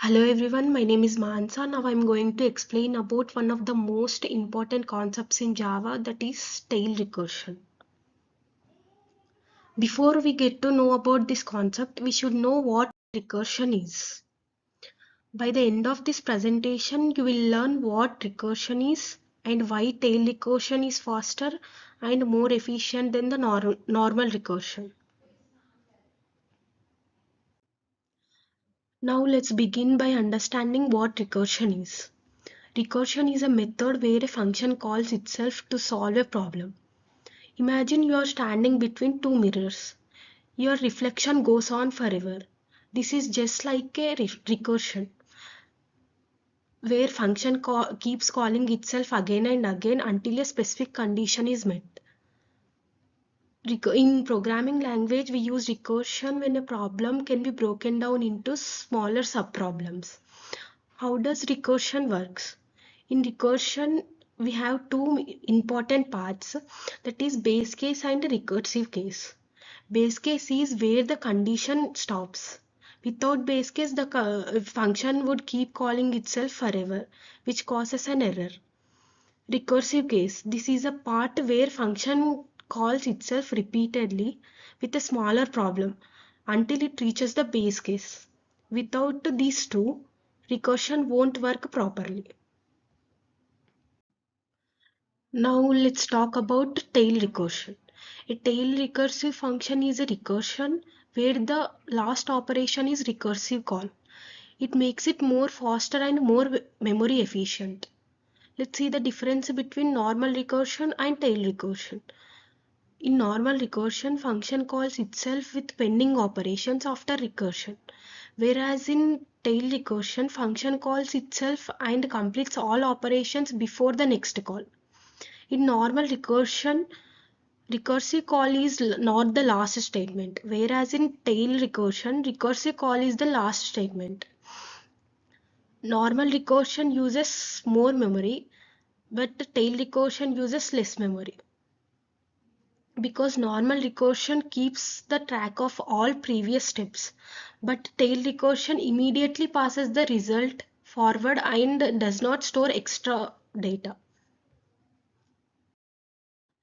Hello everyone, my name is Mansa. Now I'm going to explain about one of the most important concepts in Java, that is tail recursion. Before we get to know about this concept, we should know what recursion is. By the end of this presentation, you will learn what recursion is and why tail recursion is faster and more efficient than the normal recursion. Now let's begin by understanding what recursion is. Recursion is a method where a function calls itself to solve a problem. Imagine you are standing between two mirrors. Your reflection goes on forever. This is just like a recursion, where function keeps calling itself again and again until a specific condition is met. In programming language, we use recursion when a problem can be broken down into smaller subproblems. How does recursion works? In recursion, we have two important parts, that is base case and recursive case. Base case is where the condition stops. Without base case, the function would keep calling itself forever, which causes an error. Recursive case, this is a part where function calls itself repeatedly with a smaller problem until it reaches the base case. Without these two, recursion won't work properly. Now let's talk about tail recursion. A tail recursive function is a recursion where the last operation is recursive call. It makes it more faster and more memory efficient. Let's see the difference between normal recursion and tail recursion. In normal recursion, function calls itself with pending operations after recursion, whereas in tail recursion, function calls itself and completes all operations before the next call. In normal recursion, recursive call is not the last statement, whereas in tail recursion, recursive call is the last statement. Normal recursion uses more memory, but the tail recursion uses less memory. Because normal recursion keeps the track of all previous steps, but tail recursion immediately passes the result forward and does not store extra data.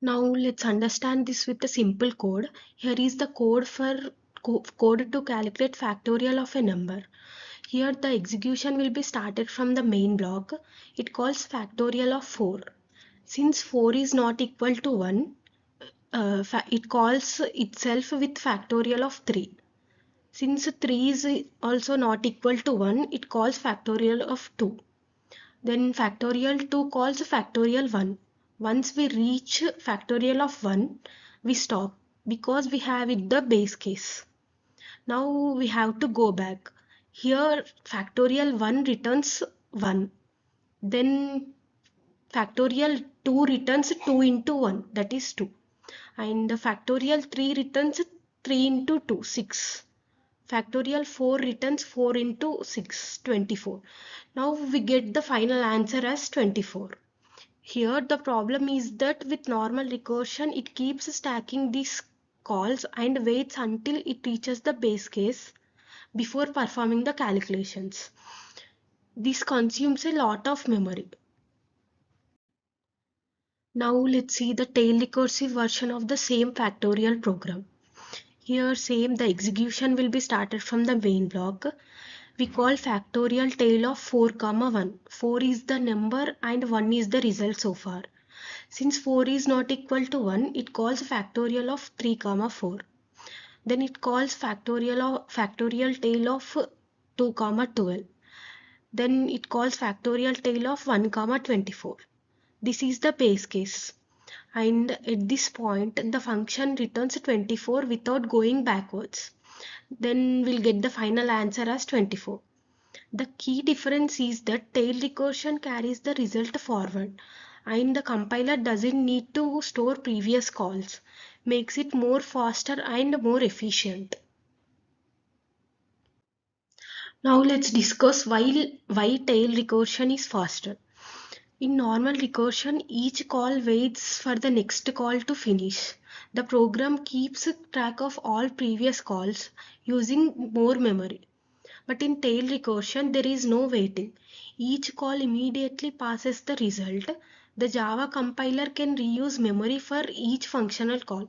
Now let's understand this with a simple code. Here is the code code to calculate factorial of a number. Here the execution will be started from the main block. It calls factorial of 4. Since 4 is not equal to 1, it calls itself with factorial of 3. Since 3 is also not equal to 1, it calls factorial of 2. Then factorial 2 calls factorial 1. Once we reach factorial of 1, we stop because we have it the base case. Now we have to go back. Here factorial 1 returns 1. Then factorial 2 returns 2 into 1, that is 2. And factorial 3 returns 3 into 2, 6. Factorial 4 returns 4 into 6, 24. Now we get the final answer as 24. Here the problem is that with normal recursion, it keeps stacking these calls and waits until it reaches the base case before performing the calculations. This consumes a lot of memory. Now let's see the tail recursive version of the same factorial program. Here same, the execution will be started from the main block. We call factorial tail of 4, 1. 4 is the number and 1 is the result so far. Since 4 is not equal to 1, it calls factorial of 3, 4. Then it calls factorial tail of 2, 12. Then it calls factorial tail of 1, 24. This is the base case. And at this point, the function returns 24 without going backwards. Then we'll get the final answer as 24. The key difference is that tail recursion carries the result forward and the compiler doesn't need to store previous calls, makes it more faster and more efficient. Now let's discuss why tail recursion is faster. In normal recursion, each call waits for the next call to finish. The program keeps track of all previous calls using more memory. But in tail recursion, there is no waiting. Each call immediately passes the result. The Java compiler can reuse memory for each functional call.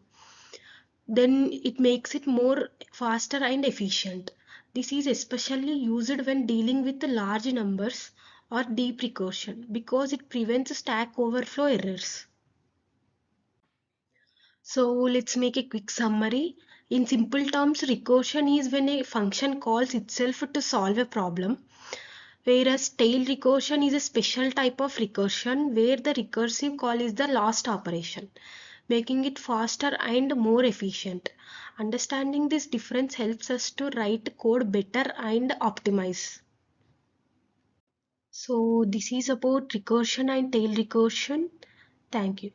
Then it makes it more faster and efficient. This is especially used when dealing with large numbers or deep recursion because it prevents stack overflow errors. So let's make a quick summary. In simple terms, recursion is when a function calls itself to solve a problem, whereas tail recursion is a special type of recursion where the recursive call is the last operation, making it faster and more efficient. Understanding this difference helps us to write code better and optimize. So this is about recursion and tail recursion. Thank you.